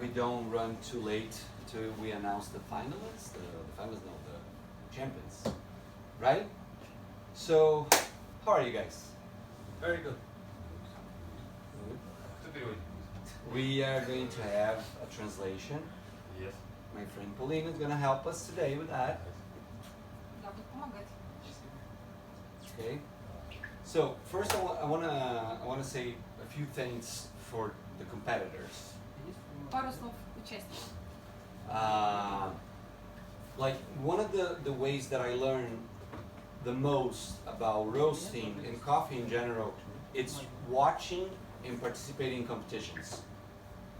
we don't run too late till we announce the finalists, the champions, right? So, how are you guys? Very good. We are going to have a translation. Yes. My friend Pauline is going to help us today with that. Okay. So first, I want to say a few things for the competitors. Like one of the ways that I learn the most about roasting and coffee in general, it's watching and participating in competitions.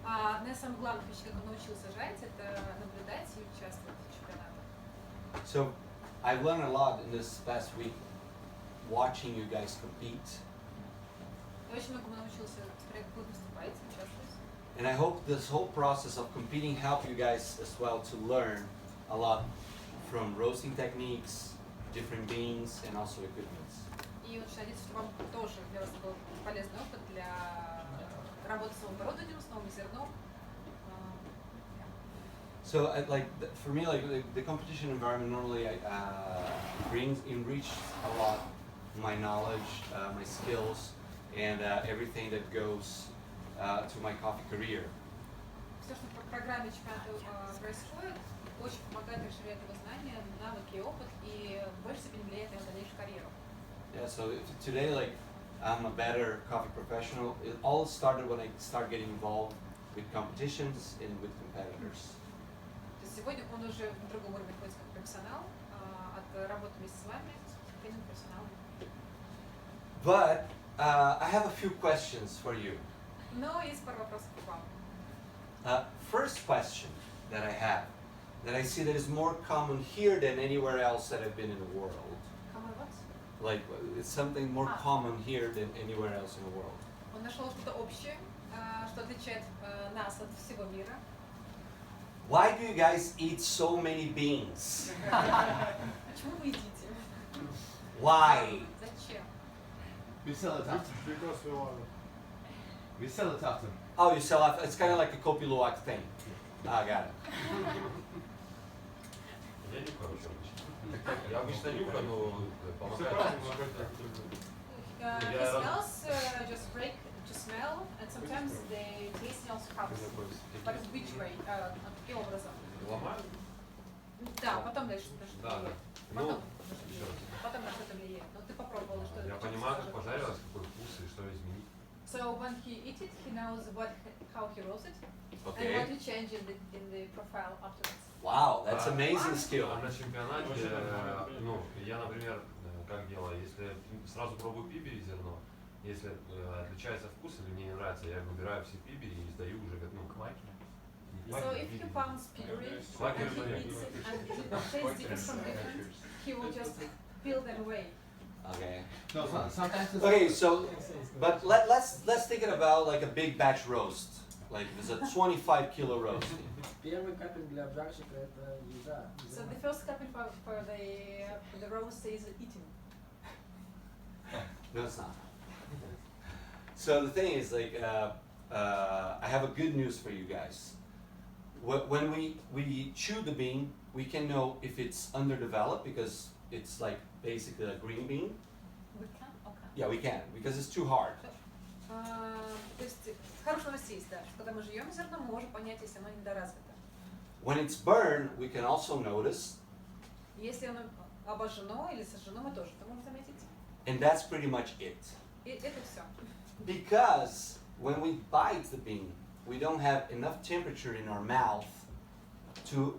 Одна из самых главных вещей, как он научился жарить, это наблюдать и участвовать в чемпионатах. So I've learned a lot in this past week watching you guys compete. Я очень многому научился, смотря как вы выступаете, участвуете. And I hope this whole process of competing help you guys as well to learn a lot from roasting techniques, different beans, and also equipments. И очень надеюсь, что вам тоже для вас был полезный опыт для работы с новым оборудованием, с новым зерном. So, for me, the competition environment normally enriched a lot my knowledge, my skills, and everything that goes to my coffee career. Все, что в программе чемпионата происходит, очень помогает расширять его знания, навыки и опыт, и в большей степени влияет на его дальнейшую карьеру. Yeah, so today, I'm a better coffee professional. It all started when I started getting involved with competitions and with competitors. То есть сегодня он уже на другом уровне находится как профессионал, от работы вместе с вами, тренинг профессионалом. But I have a few questions for you. Но есть пару вопросов к вам. First question that I see that is more common here than anywhere else that I've been in the world. Common what? Like, it's something more common here than anywhere else in the world. Он нашел что-то общее, что отличает нас от всего мира. Why do you guys eat so many beans? Почему вы едите? Why? Зачем? We sell it after. Because we want it. We sell it after. Oh, you sell off. It's kind of like a Kopi Luwak thing. I got it. Я нюхаю обычно. Я обычно нюхаю, но помогает. He smells just break to smell, and sometimes the taste also helps. But which way? Каким образом? Ломаю? Да, потом дальше. Да. Потом. Еще раз. Потом на что-то влияет. Но ты попробовал, что Я понимаю, как пожарилось, какой вкус и что изменить. So when he eats it, he knows how he roasted Okay. and what to change in the profile afterwards. Wow, that's amazing skill. А на чемпионате, я, например, как делаю, если сразу пробую пиби и зерно, если отличается вкус или мне не нравится, я выбираю все пиби и сдаю уже как кваки. So if he found puree and he eats it and it tastes different from different, he will just peel them away. Okay. No, sometimes it's Okay, so, but let's think about like a big batch roast. Like if it's a 25 kilo roast. Первый капель для обжарщика это еда. So the first cupping for the roast is eating. No, it's not. So the thing is, I have a good news for you guys. When we chew the bean, we can know if it's underdeveloped because it's like basically a green bean. We can? Okay. Yeah, we can because it's too hard. То есть хорошая новость есть, да, что когда мы жуем зерно, мы можем понять, если оно недоразвито. When it's burned, we can also notice. Если оно обожжено или сожжено, мы тоже это можем заметить. And that's pretty much it. И это все. Because when we bite the bean, we don't have enough temperature in our mouth to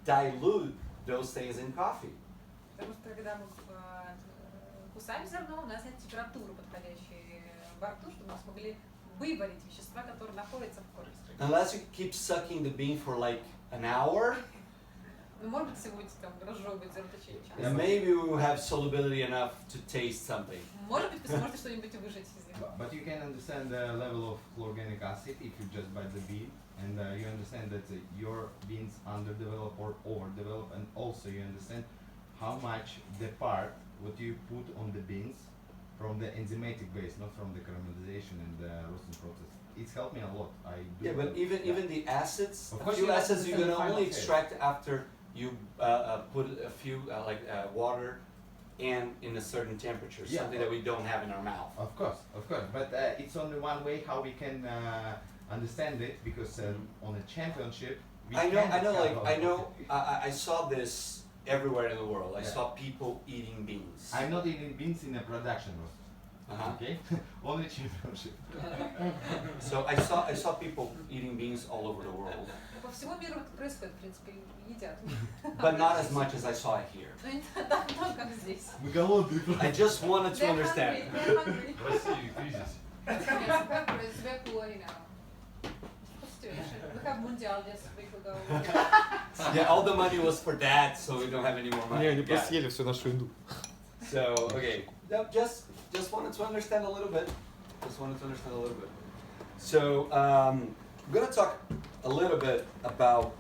dilute those things in coffee. Потому что когда мы кусаем зерно, у нас нет температуры подходящей во рту, чтобы мы смогли выварить вещества, которые находятся в корне. Unless you keep sucking the bean for like an hour, Ну, может быть, если будете там разжевывать зерно в течение часа. then maybe we will have solubility enough to taste something. Может быть, вы сможете что-нибудь выжать из него. But you can understand the level of organic acid if you just bite the bean, and you understand that your beans underdeveloped or overdeveloped, and also you understand how much the part what you put on the beans from the enzymatic base, not from the caramelization and the roasting process, it's helped me a lot. I do. Yeah, but even the acids, Of a course few you have to acids you're understand gonna the only final taste. extract after you put a few water and in a certain temperature, Yeah. something that we don't have in our mouth. Of course. But it's only one way how we can understand it, because on a championship, we I know, cannot have I saw this everywhere in the world. I Yeah. saw people eating beans. I'm not eating beans in a production room. Uh-huh. Okay, only championship. So I saw people eating beans all over the world, По всему миру это происходит, в принципе, едят. but not as much as I saw it here. Но не так много, как здесь. Мы голодные. I just wanted to They're understand. hungry, they're hungry. В России кризис. Yes, we have glory now. Situation. We have Mundial just a week ago. Yeah, all the money was for that, so we don't have any more money. Не, они Yeah. просто съели всю нашу еду. So okay, no, just wanted to understand a little bit. Just wanted to understand a little bit. So I'm gonna talk a little bit about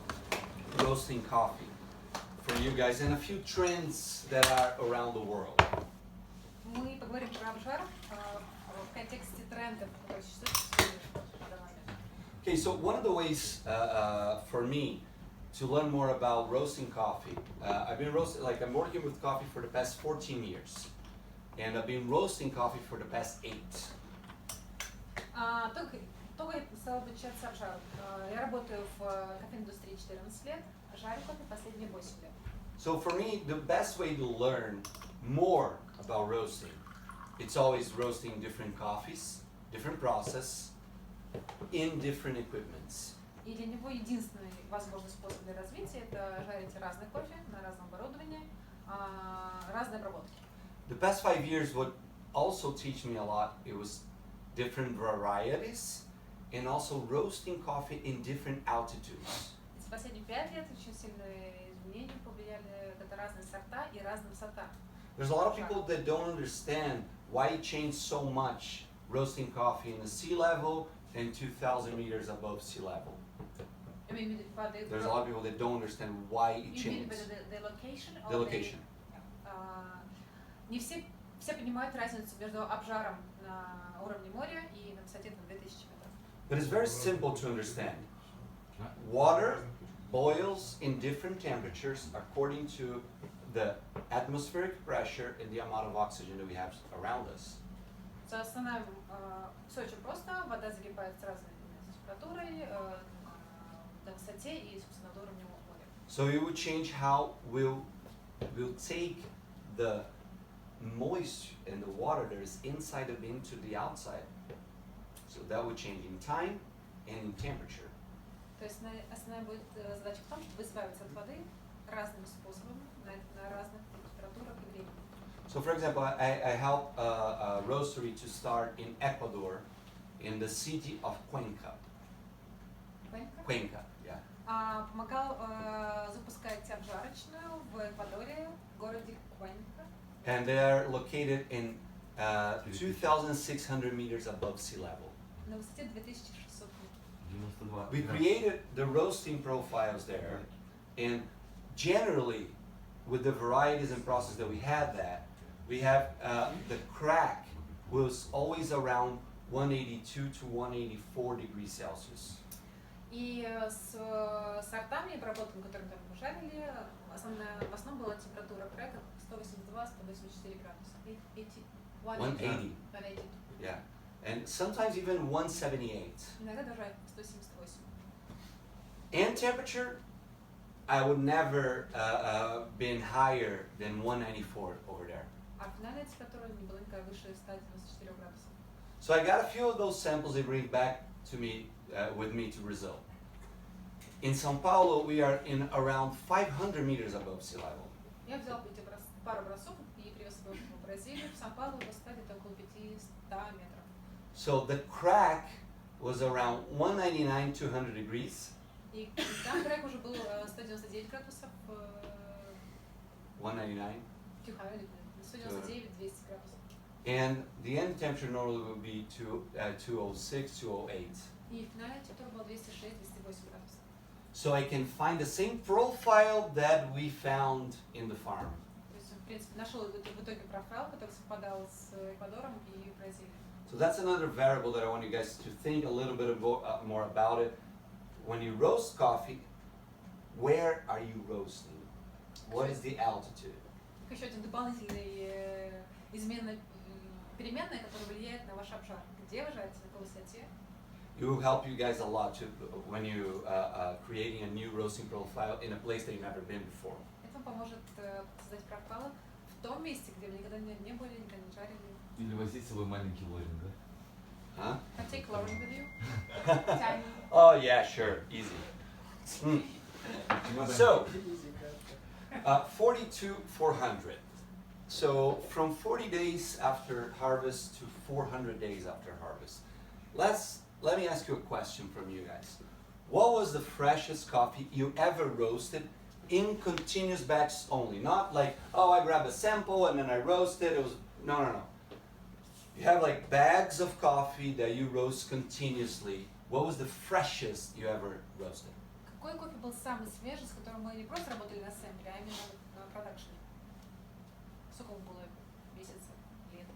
roasting coffee for you guys and a few trends that are around the world. Мы поговорим про обжар в контексте трендов, которые существуют в данный момент. Okay, so one of the ways for me to learn more about roasting coffee, I've been I'm working with coffee for the past 14 years, and I've been roasting coffee for the past 8. Только я стала обучаться обжару. Я работаю в кофейной индустрии 14 лет, жарю кофе последние 8 лет. So for me, the best way to learn more about roasting, it's always roasting different coffees, different process, in different equipments. И для него единственный возможный способ для развития – это жарить разный кофе на разном оборудовании, разные обработки. The past 5 years, what also teach me a lot, it was different varieties and also roasting coffee in different altitudes. За последние 5 лет очень сильные изменения повлияли, это разные сорта и разная высота. There's a lot of people that don't understand why it changed so much roasting coffee in the sea level and 2,000 meters above sea level. There's a lot of people that don't understand why it changed. The location? The location. Не все понимают разницу между обжаром на уровне моря и на высоте 2000 метров. But it's very simple to understand. Water boils in different temperatures according to the atmospheric pressure and the amount of oxygen that we have around us. Основная, все очень просто, вода закипает с разной температурой, на высоте и, собственно, до уровня моря. So it would change how we'll take the moisture and the water that is inside the bean to the outside. So that would change in time and in temperature. То есть основная будет задача в том, чтобы избавиться от воды разными способами на разных температурах и времени. So for example, I help a roastery to start in Ecuador, in the city of Cuenca. Cuenca, yeah. Помогал запускать обжарочную в Эквадоре, в городе Куэнка. And they are located in 2,600 meters above sea level. На высоте 2600 метров. 92. We created the roasting profiles there, and generally, with the varieties and process that we have we have the crack was always around 182 to 184 degrees Celsius. И с сортами и обработками, которые мы жарили, в основном была температура крека 182-184 градуса. 180. 180. Yeah, and sometimes even 178. Иногда даже 178. And temperature, I would never been higher than 194 over there. А финальная температура не была никогда выше 194 градусов. So I got a few of those samples they bring back to me, with me to Brazil. In São Paulo, we are in around 500 meters above sea level. Я взял пару образцов и привез его в Бразилию. В Сан-Паулу высота где-то около 500 метров. So the crack was around 199, 200 degrees. И там крек уже был 199 градусов. 199. 199, 200 градусов. And the end temperature normally would be 206, 208. И финальная температура была 206-208 градусов. So I can find the same profile that we found in the farm. То есть, в принципе, нашел в итоге профайл, который совпадал с Эквадором и Бразилией. So that's another variable that I want you guys to think a little bit more about it. When you roast coffee, where are you roasting? What is the altitude? Еще один дополнительный переменная, которая влияет на ваш обжар. Где вы жарите, на какой высоте? It will help you guys a lot to when you creating a new roasting profile in a place that you've never been before. Это поможет создать профайлы в том месте, где вы никогда не были, никогда не жарили. Или возить с собой маленький лоринг, да? Huh? Can I take Lauren with you? Tiny. Oh yeah, sure, easy. So, 42,400. So from 40 days after harvest to 400 days after harvest. Let me ask you a question from you guys. What was the freshest coffee you ever roasted in continuous batches only? Not like, oh, I grab a sample and then I roast it. It was no. You have like bags of coffee that you roast continuously. What was the freshest you ever roasted? Какой кофе был самый свежий, с которым мы не просто работали на сэмпле, а именно на продакшене? Сколько было месяцев, лет?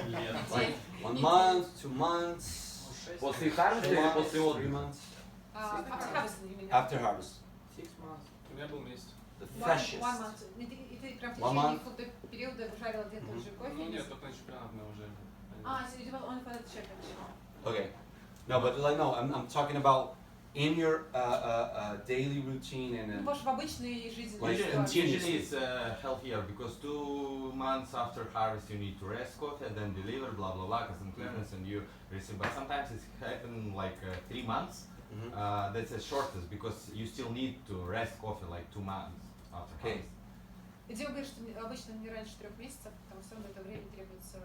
Лет. Like 1 month, 2 months, После харвеста или после 3 отдыха? months? After harvest, you mean? After harvest. 6 months. У меня был месяц. The One freshest. month. И ты прям в 1 течение month. какого-то периода жарил один и тот же кофе? Ну нет, только на чемпионат мы уже. So you developed only for the championship. Okay. No, but like no, I'm talking about in your daily routine and Ну, then ваш в обычной жизни. Like Usually it's healthier because 2 months after harvest you need to rest coffee and then deliver blah blah blah custom clearance and you receive. But sometimes it's happen like 3 months. That's the shortest because you still need to rest coffee like 2 months after Okay. harvest. Где вы говорите, что обычно не раньше 3 месяцев, потому что все равно это время требуется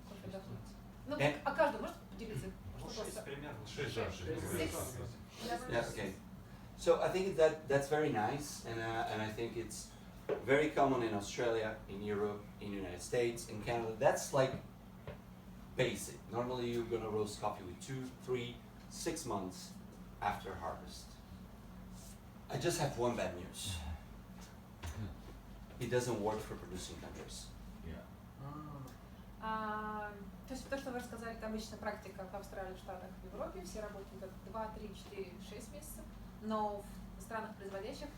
кофе отдохнуть. Ну, а каждый может поделиться? Что просто? Примерно 6 жар. yeah, okay. So I think that's very nice, and I think it's very common in Australia, in Europe, in the United States, in Canada. That's like basic. Normally you're gonna roast coffee with 2, 3, 6 months after harvest. I just have one bad news. It doesn't work for producing countries. Yeah. То есть то, что вы рассказали, это обычная практика в Австралии, в Штатах, в Европе. Все работают 2, 3, 4, 6 месяцев. Но в странах производящих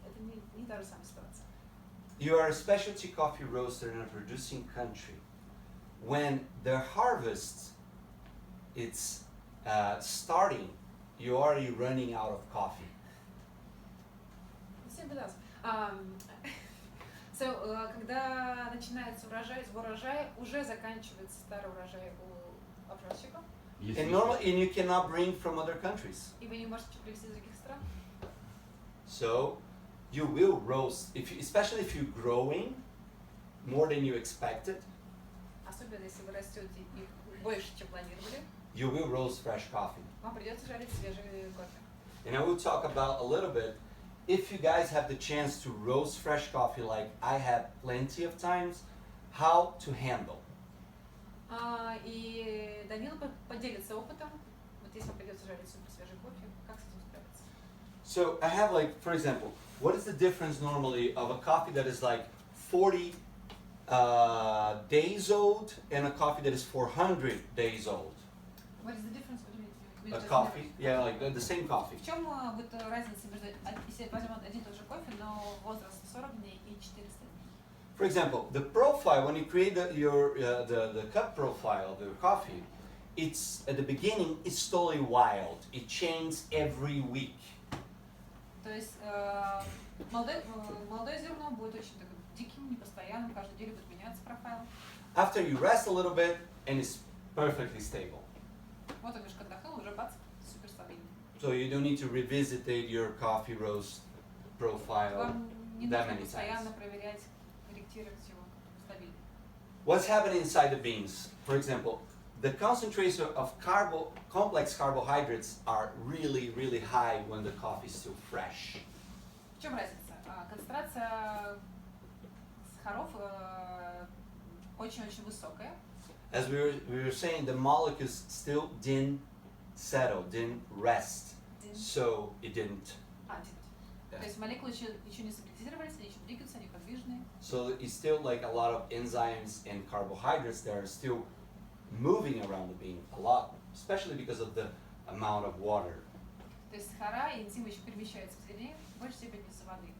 это не та же самая ситуация. You are a specialty coffee roaster in a producing country. When the harvest it's starting, you're already running out of coffee. Simple as. Когда начинается урожай, сбор урожая, уже заканчивается старый урожай у обжарщиков. And you cannot bring from other countries. И вы не можете привезти из других стран. So you will roast, especially if you're growing more than you expected, Особенно если вы растете и больше, чем планировали, you will roast fresh coffee. вам придется жарить свежий кофе. And I will talk about a little bit, if you guys have the chance to roast fresh coffee like I had plenty of times, how to handle. И Данила поделится опытом, вот если вам придется жарить супер свежий кофе, как с этим справиться? So I have like, for example, what is the difference normally of a coffee that is like 40 days old and a coffee that is 400 days old? What is the difference between A coffee, yeah, like the same coffee. В чем будет разница между, если возьмем один и тот же кофе, но возраст 40 дней и 400 дней? For example, the profile, when you create the cup profile of the coffee, it's at the beginning, it's totally wild. It changes every week. То есть молодое зерно будет очень таким диким, непостоянным, каждую неделю будет меняться профайл. After you rest a little bit, and it's perfectly stable. Вот он немножко отдохнул, уже бац, супер стабильный. So you don't need to revisit your coffee roast profile Вам не that нужно many постоянно times. проверять, корректировать его стабильно. What's happening inside the beans? For example, the concentration of complex carbohydrates are really, really high when the coffee is still fresh. В чем разница? Концентрация сахаров очень-очень высокая. As we were saying, the molecules still didn't settle, didn't rest, so it didn't. То есть молекулы еще не стабилизировались, они еще двигаются, они подвижные. So it's still like a lot of enzymes and carbohydrates that are still moving around the bean a lot, especially because of the amount of water. То есть сахара и энзимы еще перемещаются в зерне в большей степени из-за воды.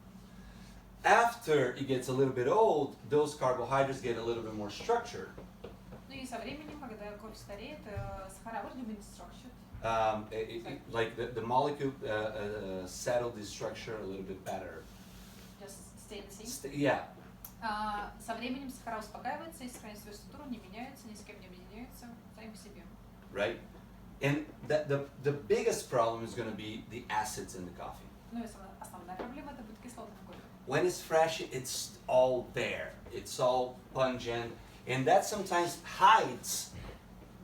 After it gets a little bit old, those carbohydrates get a little bit more structured. Ну и со временем, когда кофе стареет, сахара will be structured. Like the molecule settle the structure a little bit better. Just stay the same. Yeah. Со временем сахара успокаиваются и сохраняют свою структуру, не меняются, ни с кем не объединяются, сами по себе. Right? And the biggest problem is going to be the acids in the coffee. Ну и основная проблема это будет кислота в кофе. When it's fresh, it's all there. It's all pungent, and that sometimes hides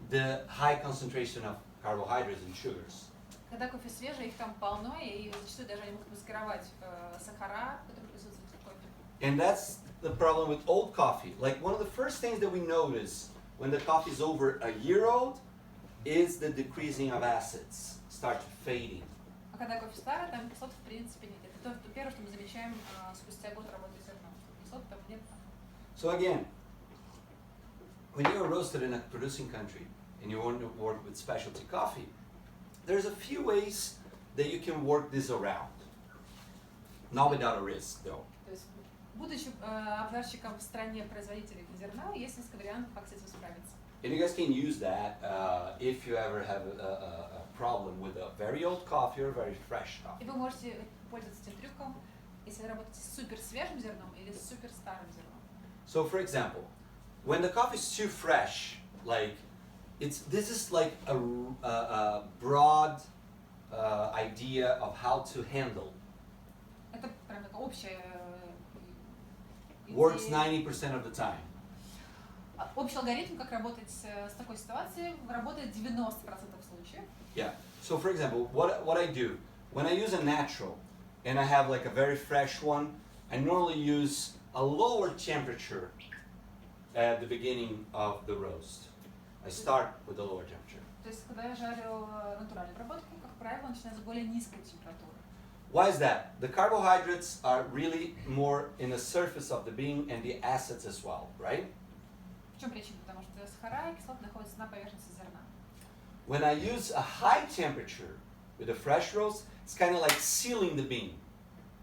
the high concentration of carbohydrates and sugars. Когда кофе свежий, их там полно, и зачастую даже они могут маскировать сахара, которые присутствуют в кофе. And that's the problem with old coffee. Like one of the first things that we notice when the coffee is over a year old is the decreasing of acids, start fading. А когда кофе старый, там кислот в принципе нет. Это то первое, что мы замечаем спустя год работы с зерном. Кислот там нет. So again, when you're roasted in a producing country and you want to work with specialty coffee, there's a few ways that you can work this around. Not without a risk, though. То есть, будучи обжарщиком в стране производителей зерна, есть несколько вариантов, как с этим справиться. And you guys can use that if you ever have a problem with a very old coffee or very fresh И coffee. вы можете пользоваться этим трюком, если вы работаете с супер свежим зерном или с супер старым зерном. So, for example, when the coffee is too fresh, like this is like a broad idea of how to handle. Это прям такая общая Works идея. 90% of the time. Общий алгоритм, как работать с такой ситуацией, работает 90% случаев. Yeah. So, for example, what I do when I use a natural and I have like a very fresh one, I normally use a lower temperature at the beginning of the roast. I start with the lower temperature. То есть, когда я жарю натуральную обработку, как правило, начинаю с более низкой температуры. Why is that? The carbohydrates are really more in the surface of the bean and the acids as well, right? В чем причина? Потому что сахара и кислоты находятся на поверхности зерна. When I use a high temperature with a fresh roast, it's kind of like sealing the bean.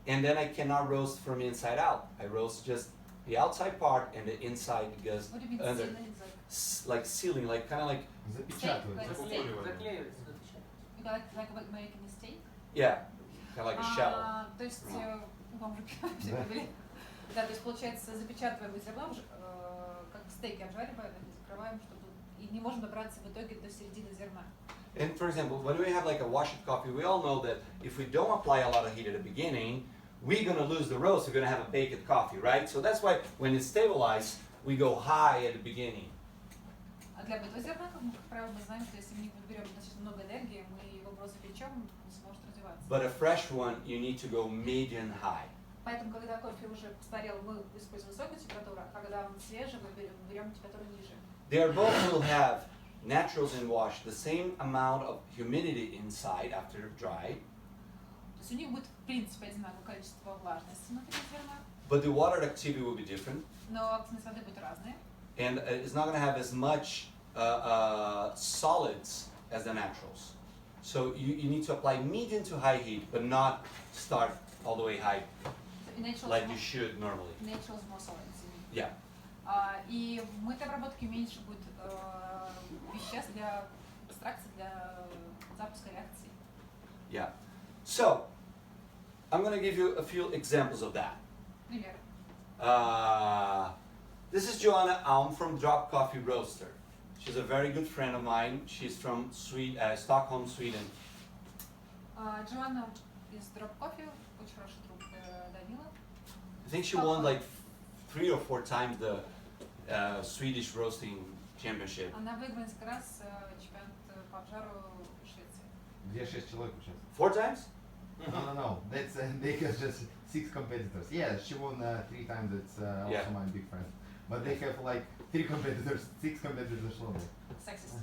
And then I cannot roast from inside out. I roast just the outside part and the inside goes What do you mean under. sealing? It's Like sealing, like kind of like, Запечатывать. Like Закупоривание. you got like making a steak? yeah, kind of like a shell. То есть, вам уже все говорили. Да, то есть получается запечатываем зерно, как в стейке обжариваем, закрываем, чтобы и не можем добраться в итоге до середины зерна. And for example, when we have like a washed coffee, we all know that if we don't apply a lot of heat at the beginning, we're going to lose the roast, we're going to have a baked coffee, right? So that's why when it's stabilized, we go high at the beginning. А для бытого зерна, как правило, мы знаем, что если мы не подберем достаточно много энергии, мы его просто печем, не сможет развиваться. But a fresh one, you need to go medium high. Поэтому, когда кофе уже постарел, мы используем высокую температуру, а когда он свежий, мы берем температуру ниже. They are both will have naturals and wash the same amount of humidity inside after dry, То есть у них будет в принципе одинаковое количество влажности внутри зерна, but the water activity will be different, но активность воды будет разная. and it's not going to have as much solids as the naturals. So you need to apply medium to high heat, but not start all the way high like you should normally. Naturals more solids. Yeah. И в этой обработке меньше будет веществ для экстракции, для запуска реакции. Yeah. So I'm going to give you a few examples of that. Пример. This is Joanna Alm from Drop Coffee Roaster. She's a very good friend of mine. She's from Stockholm, Sweden. Джоанна из Drop Coffee, очень хороший друг Данила. I think she won like 3 or 4 times the Swedish roasting championship. Она выиграла несколько раз чемпионат по обжару в Швеции. Где 6 человек участвует? 4 times? No. That's they have just 6 competitors. Yeah, she won 3 times. That's also Yeah. my big friend. But they have like 3 competitors, 6 competitors. Sexist.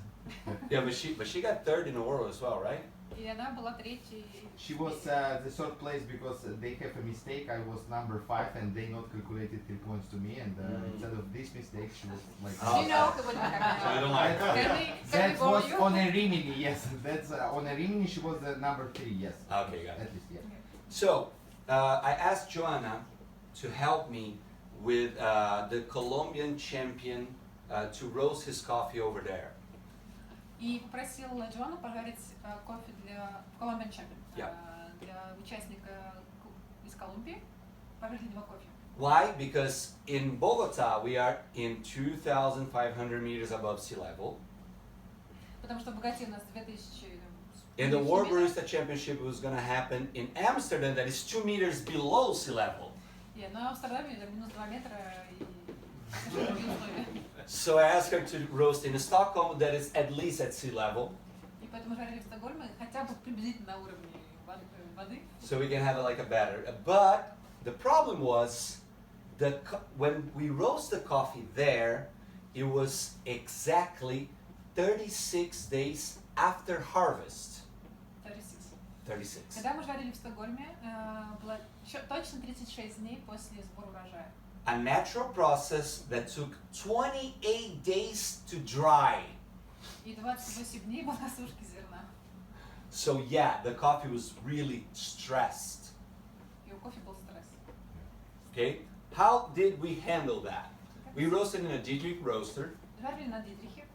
Yeah, but she got third in the world as well, right? И она была третьей. She was the third place because they have a mistake. I was number 5 and they not calculated 3 points to me, and instead of this mistake she was like. Oh. You know what happened. So you don't like her. Can we That go was you? on a Rimini, yes. That's on a Rimini. She was the number 3, yes. Okay, got it. At least, yeah. So I asked Joanna to help me with the Colombian champion to roast his coffee over there. И попросил Джоанну пожарить кофе для Colombian Champion, Yeah. для участника из Колумбии, пожарить для него кофе. Why? Because in Bogota we are in 2,500 meters above sea level. Потому что в Богате у нас 2000. And the World Barista Championship was going to happen in Amsterdam, that is 2 meters below sea level. Но в Амстердаме минус 2 метра и совершенно другие условия. So I asked her to roast in Stockholm, that is at least at sea level. И поэтому жарили в Стокгольме хотя бы приблизительно на уровне воды. So we can have it like a batter. But the problem was, when we roast the coffee there, it was exactly 36 days after harvest. 36. 36. Когда мы жарили в Стокгольме, было точно 36 дней после сбора урожая. A natural process that took 28 days to dry. И 28 дней было сушки зерна. So yeah, the coffee was really stressed. И у кофе был стресс. Okay? How did we handle that? We roasted in a Diedrich roaster, Жарили на Дидрихе.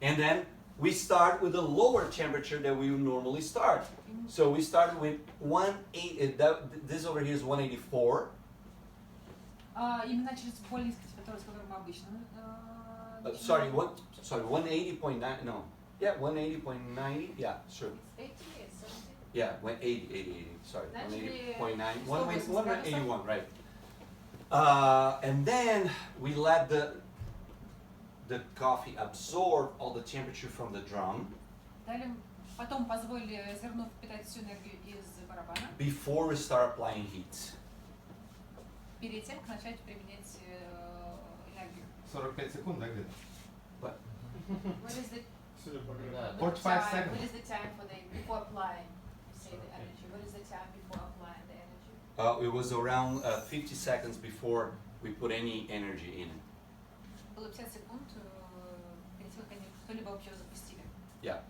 and then we start with a lower temperature that we would normally start. So we started with 180, this over here is 184. И мы начали с более низкой температуры, с которой мы обычно Sorry, 180.9, no. Yeah, 180.90, yeah, sure. 80, 70. Yeah, 80, sorry, Naturally, 180.9, 180 181, right. And then we let the coffee absorb all the temperature from the drum Потом позволили зерну впитать всю энергию из барабана, before we start applying heat. перед тем, как начать применять энергию. 45 секунд, да, где-то? What is the 45 seconds. What is the time for before applying, say, the energy? What is the time before applying the energy? It was around 50 seconds before we put any energy in it. Было 50 секунд перед тем, как они что-либо вообще запустили. Yeah.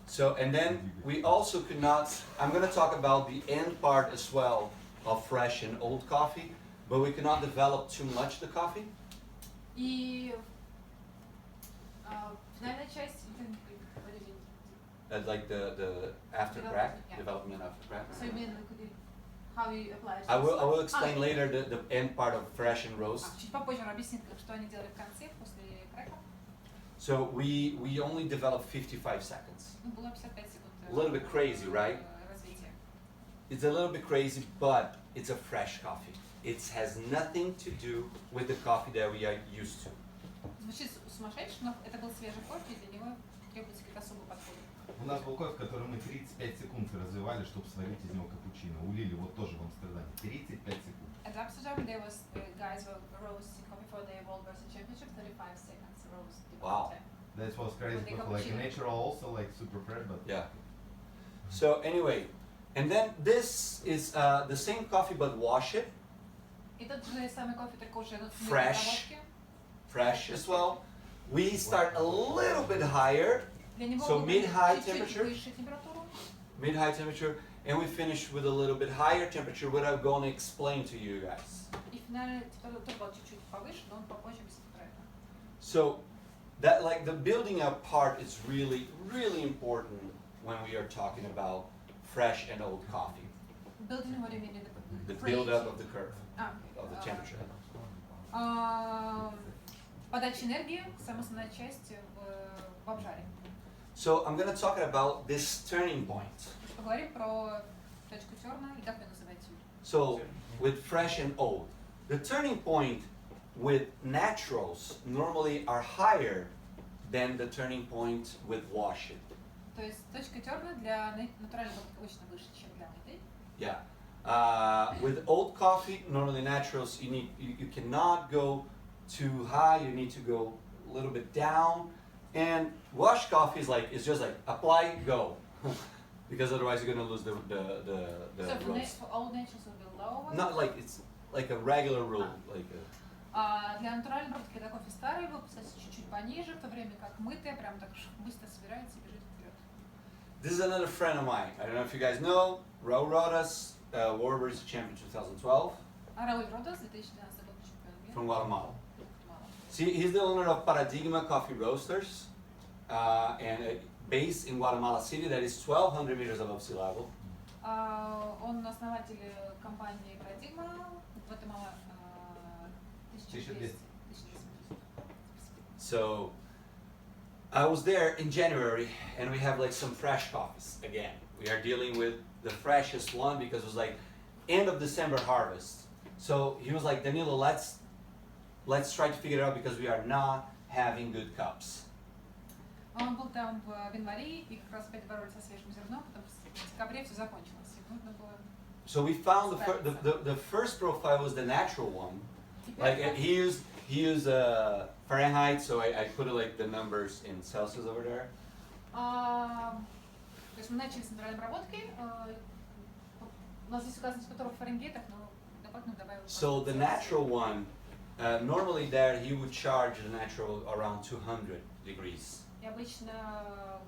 So, and then we also could not, I'm going to talk about the end part as well of fresh and old coffee, but we could not develop too much the coffee. И финальная часть, Like the after crack, Yeah. development after crack. so you mean how you apply it? I will explain later the end part of fresh and roast. Чуть попозже он объяснит, что они делали в конце, после крека. So we only developed 55 seconds. Было 55 секунд. A little bit crazy, right? Развития. It's a little bit crazy, but it's a fresh coffee. It has nothing to do with the coffee that we are used to. Звучит сумасшедше, но это был свежий кофе, и для него требуется какой-то особый подход. У нас был кофе, который мы 35 секунд развивали, чтобы сварить из него капучино. У Лили вот тоже в Амстердаме. 35 секунд. At Amsterdam, there was guys were roasting coffee for the World Barista Championship, 35 seconds roast. Wow. That was crazy, With the but like cappuccino. natural also, like super fresh, but Yeah. So anyway, and then this is the same coffee but wash it, И тот же самый кофе, только уже на Fresh. fresh as well. We start a little bit higher, Для него So выбрали mid-high чуть-чуть temperature? выше температуру. mid-high temperature, and we finish with a little bit higher temperature, what I'm going to explain to you guys. И финальная температура тоже была чуть-чуть повыше, но он попозже объяснит про это. So that like the building up part is really, really important when we are talking about fresh and old coffee. Building what do you mean? The build up of the curve, Okay. of the temperature. Подача энергии, самая основная часть в обжаре. So I'm going to talk about this turning point. Поговорим про точку терна и как вы называете. So with fresh and old, the turning point with naturals normally are higher than the turning point with wash it. То есть точка терна для натурального обычно выше, чем для мытой. Yeah. With old coffee, normally naturals, you cannot go too high. You need to go a little bit down, And wash coffee is like, it's just like apply, go. Because otherwise you're gonna lose the So roast. for all natures will be lower. Not like, it's like a regular rule, like Для натуральной обработки, когда кофе старый, вы поставите чуть-чуть пониже, в то время как мытое прям так быстро собирается и бежит вперед. This is another friend of mine. I don't know if you guys know, Raul Rodas, World Race Champion 2012 Рауль Родас, 2012 год чемпион мира. from Guatemala. Мало. See, he's the owner of Paradigma Coffee Roasters, and based in Guatemala City, that is 1,200 meters above sea level. Он основатель компании Paradigma, Гватемала 1200. So I was there in January, and we have like some fresh coffees again. We are dealing with the freshest one because it was like end of December harvest. So he was like, Danilo, let's try to figure it out because we are not having good cups. Он был там в январе и как раз опять боролись со свежим зерном, потому что в декабре все закончилось. И нужно было... So we found the first profile was the natural one. Like he used Fahrenheit, so I put like the numbers in Celsius over there. То есть мы начали с натуральной обработки. У нас здесь указано температура в Фаренгейтах, но дополнительно добавил. So the natural one, normally there he would charge the natural around 200 degrees. И обычно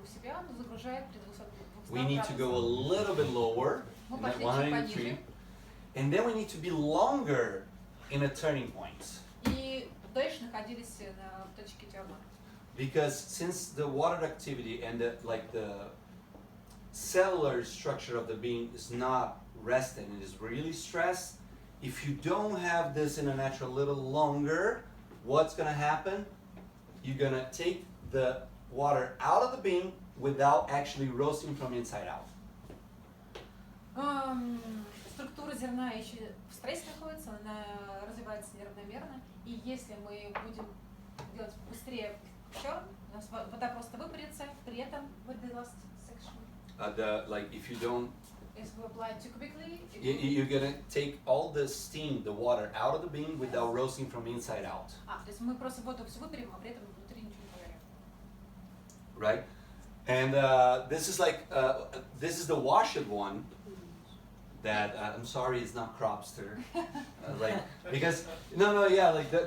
у себя он загружает при 200 We need to go a little bit lower, Мы in that пошли чуть 183, пониже. and then we need to be longer in a turning point. И дольше находились на точке терна. Because since the water activity and the cellular structure of the bean is not resting, it is really stressed. If you don't have this in a natural little longer, what's gonna happen? You're gonna take the water out of the bean without actually roasting from inside out. Структура зерна еще в стрессе находится, она развивается неравномерно. И если мы будем делать быстрее черн, у нас вода просто выпарится, при этом with the last section. If you don't, If we apply too quickly, you're gonna take all the steam, the water out of the bean without roasting from inside out, то есть мы просто воду все выпарим, а при этом внутри ничего не поварим. right? And this is the washed one. That I'm sorry, it's not Cropster. Because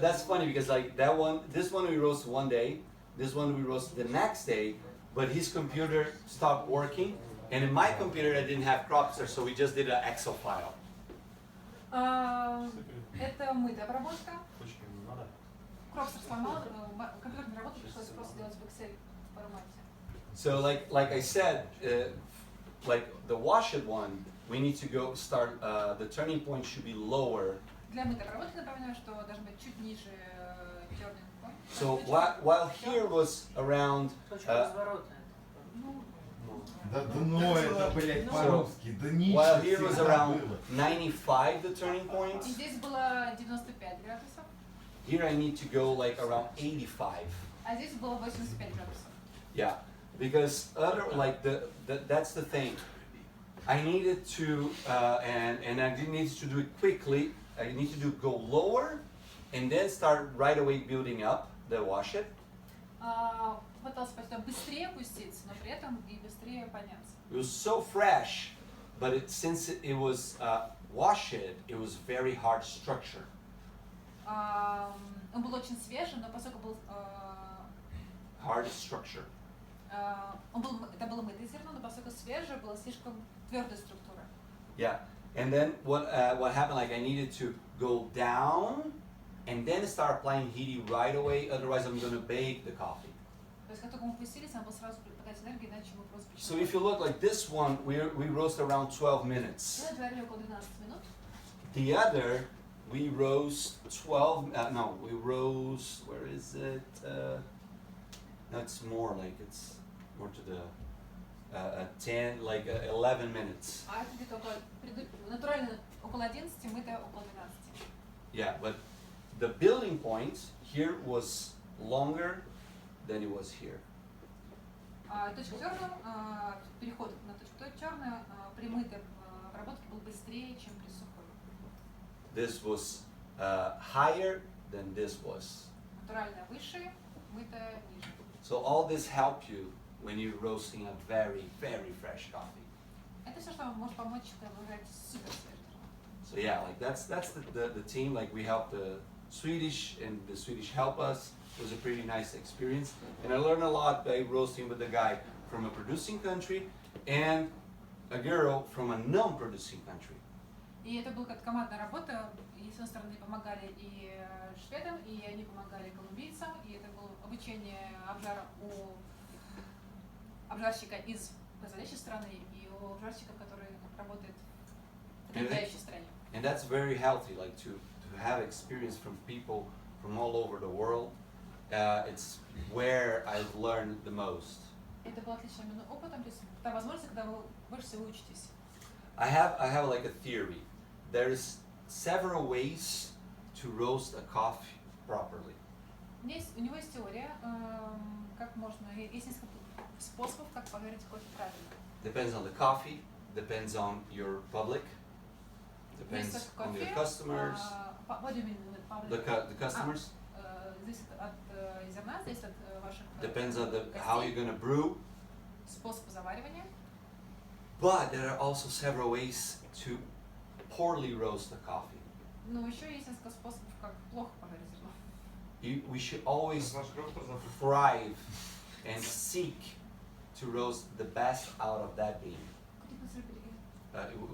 that's funny because like that one, this one we roast one day, this one we roast the next day, but his computer stopped working, and in my computer I didn't have Cropster, so we just did an Excel file. Это мытая обработка. Точки не надо. Кропстер сломал, компьютерная работа пришлось просто делать в Excel формате. So like I said, like the washed one, we need to go start. The turning point should be lower. Для мытой обработки напоминаю, что должен быть чуть ниже turning point. So while here was around. Точка разворота. Да ну это, блядь, по-русски, да While here was ничего around было. 95, the turning point. И здесь было 95 градусов, Here I need to go like around 85. а здесь было 85 градусов. Yeah, because that's the thing. I needed to and I needed to do it quickly. I need to go lower, and then start right away building up the wash it. Пытался потом быстрее опуститься, но при этом и быстрее подняться. It was so fresh, but since it was washed, it was very hard structure. Он был очень свежий, но поскольку был Hard structure. это было мытое зерно, но поскольку свежее, была слишком твердая структура. Yeah, and then what happened? Like I needed to go down, and then start applying heat right away. Otherwise, I'm gonna bake the coffee. То есть как только мы опустились, надо было сразу подать энергию, иначе мы просто So if you look like this one, we roast around 12 minutes. Мы отварили около 12 минут. The other, we roast 12. We roast. Where is it? No, it's more like it's more to the 10, like 11 minutes. А это где-то натурально около 11, мытое около 12. Yeah, but the building point here was longer than it was here. Точка терна, переход на точку терна при мытой обработке был быстрее, чем при сухой. This was higher than this was. Натуральная выше, мытая ниже. So all this help you when you're roasting a very, very fresh coffee. Это все, что вам может помочь, когда вы жарите супер свежий зерно. So yeah, like that's the team. Like we help the Swedish, and the Swedish help us. It was a pretty nice experience, and I learned a lot by roasting with a guy from a producing country and a girl from a non-producing country. И это была как командная работа, и с одной стороны помогали и шведам, и они помогали колумбийцам, и это было обучение обжара у обжарщика из производящей страны и у обжарщика, который работает в потребляющей стране. And that's very healthy, like to have experience from people from all over the world. It's where I've learned the most. Это был отличным именно опытом, то есть та возможность, когда вы больше всего учитесь. I have like a theory. There's several ways to roast a coffee properly. У него есть теория, как можно, есть несколько способов, как пожарить кофе правильно. Depends on the coffee, depends on your public, depends Зависит от on your кофе, customers. what do you mean with public? The customers. Зависит от зерна, зависит от ваших Depends on гостей, how you're gonna brew. способа заваривания. But there are also several ways to poorly roast the coffee. Но еще есть несколько способов, как плохо пожарить зерно. We should always thrive and seek to roast the best out of that bean.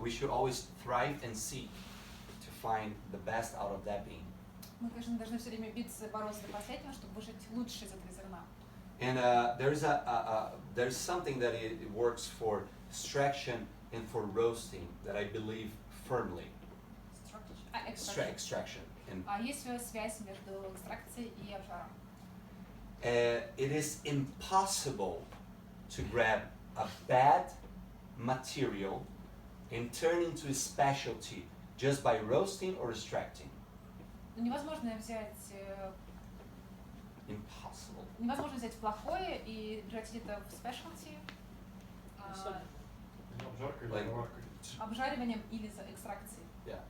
We should always thrive and seek to find the best out of that bean. Мы, конечно, должны все время биться, бороться до последнего, чтобы выжать лучшее из этого зерна. And there's something that it works for extraction and for roasting that I believe firmly. Extraction. And Есть связь между экстракцией и обжаром. it is impossible to grab a bad material and turn into a specialty just by roasting or extracting. Невозможно взять Impossible. плохое и превратить это в specialty Like, обжариванием или экстракцией. yeah.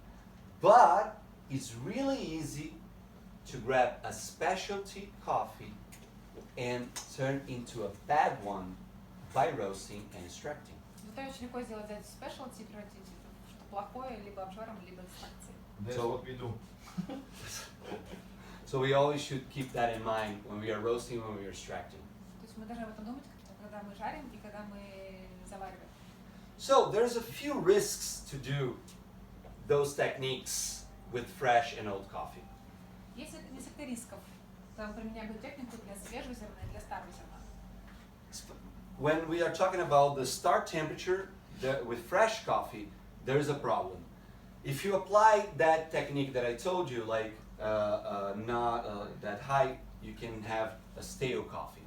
But it's really easy to grab a specialty coffee and turn into a bad one by roasting and extracting. Это очень легко сделать, взять specialty и превратить это в что-то плохое либо обжаром, либо экстракцией. That's So- what we do. So we always should keep that in mind when we are roasting, when we are extracting. То есть мы должны об этом думать, когда мы жарим и когда мы завариваем. So there's a few risks to do those techniques with fresh and old coffee. Есть несколько рисков. Там применяем технику для свежего зерна и для старого зерна. When we are talking about the start temperature with fresh coffee, there's a problem. If you apply that technique that I told you, like not that high, you can have a stale coffee.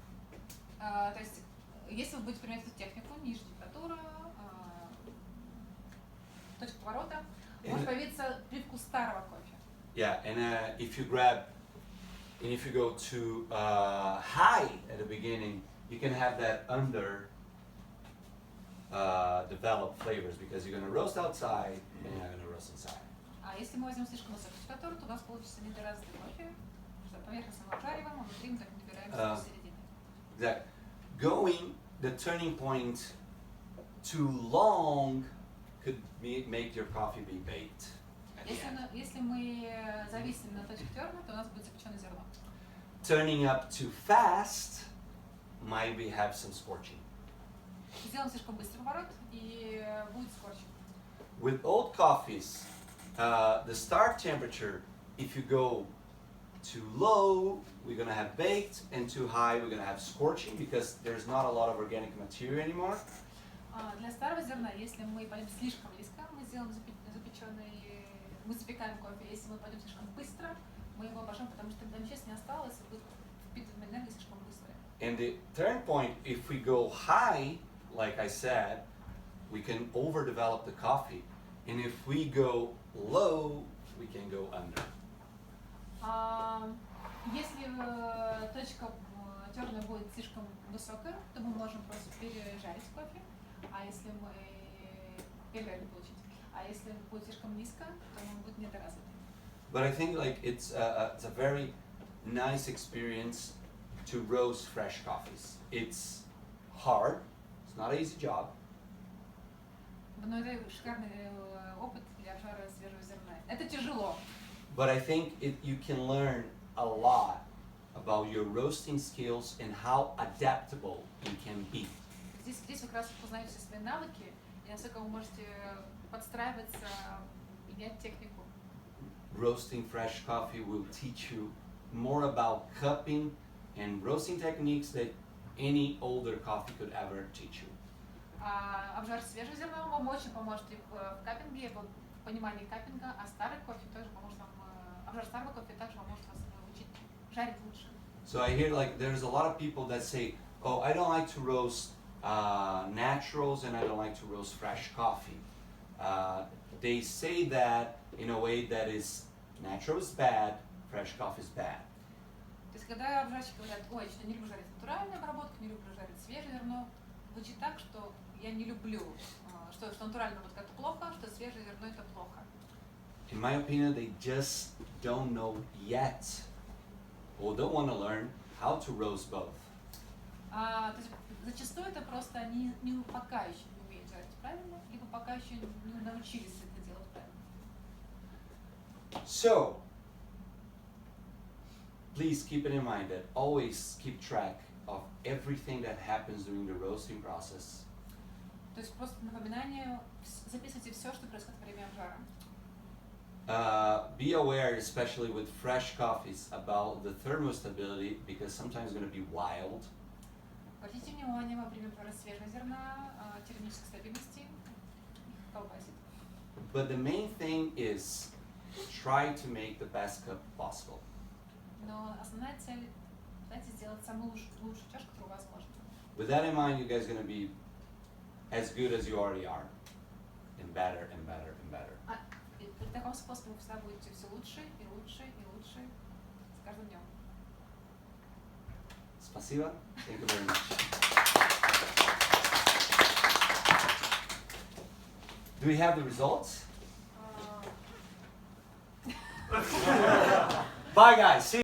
То есть, если вы будете применять эту технику, ниже температура, точка поворота, может появиться привкус старого кофе. Yeah, and if you go to high at the beginning, you can have that developed flavors because you're gonna roast outside and you're gonna roast inside. А если мы возьмем слишком высокую температуру, то у нас получится недоразвитый кофе, что поверхностно мы обжариваем, а внутри мы так набираем до середины. Exactly. Going the turning point too long could make your coffee be baked. At the end. Если мы зависим на точке терна, то у нас будет запеченное зерно. Turning up too fast might have some scorching. Сделаем слишком быстрый поворот и будет скорчен. With old coffees, the start temperature, if you go too low, we're gonna have baked, and too high, we're gonna have scorching because there's not a lot of organic material anymore. Для старого зерна, если мы пойдем слишком низко, мы сделаем запеченный, мы запекаем кофе. Если мы пойдем слишком быстро, мы его обожжем, потому что там веществ не осталось, и будет впитывать энергию слишком быстро. And the turn point, if we go high, like I said, we can overdevelop the coffee, and if we go low, we can go under. Если точка терна будет слишком высокая, то мы можем просто пережарить кофе, а если мы пережарить получить, а если будет слишком низко, то он будет недоразвитый. But I think like it's a very nice experience to roast fresh coffees. It's hard. It's not an easy job. Но это шикарный опыт для обжара свежего зерна. Это тяжело. But I think you can learn a lot about your roasting skills and how adaptable you can be. Здесь вы как раз познаете все свои навыки и насколько вы можете подстраиваться, менять технику. Roasting fresh coffee will teach you more about cupping and roasting techniques that any older coffee could ever teach you. А обжар свежего зерна вам очень поможет и в каппинге, в понимании каппинга, а старый кофе тоже поможет вам, обжар старого кофе также поможет вас учить жарить лучше. So I hear like there's a lot of people that say, oh, I don't like to roast naturals and I don't like to roast fresh coffee. They say that in a way that is natural is bad, fresh coffee is bad. То есть когда обжарщики говорят, ой, что я не люблю жарить натуральную обработку, не люблю жарить свежее зерно, звучит так, что я не люблю, что натуральная обработка это плохо, что свежее зерно это плохо. In my opinion, they just don't know yet, or don't want to learn how to roast both. То есть зачастую это просто они пока еще не умеют жарить правильно, либо пока еще не научились это делать правильно. So, please keep it in mind that always keep track of everything that happens during the roasting process. То есть просто напоминание, записывайте все, что происходит во время обжара. Be aware, especially with fresh coffees, about the thermostability because sometimes it's going to be wild. Обратите внимание во время обжара свежего зерна, термической стабильности, колбасит. But the main thing is try to make the best cup possible. Но основная цель, знаете, сделать самую лучшую чашку, которую возможно. With that in mind, you guys are going to be as good as you already are, and better and better and better. И при таком способе вы всегда будете все лучше и лучше и лучше с каждым днем. Спасибо. Thank you very much. Do we have the results? Bye, guys. See you.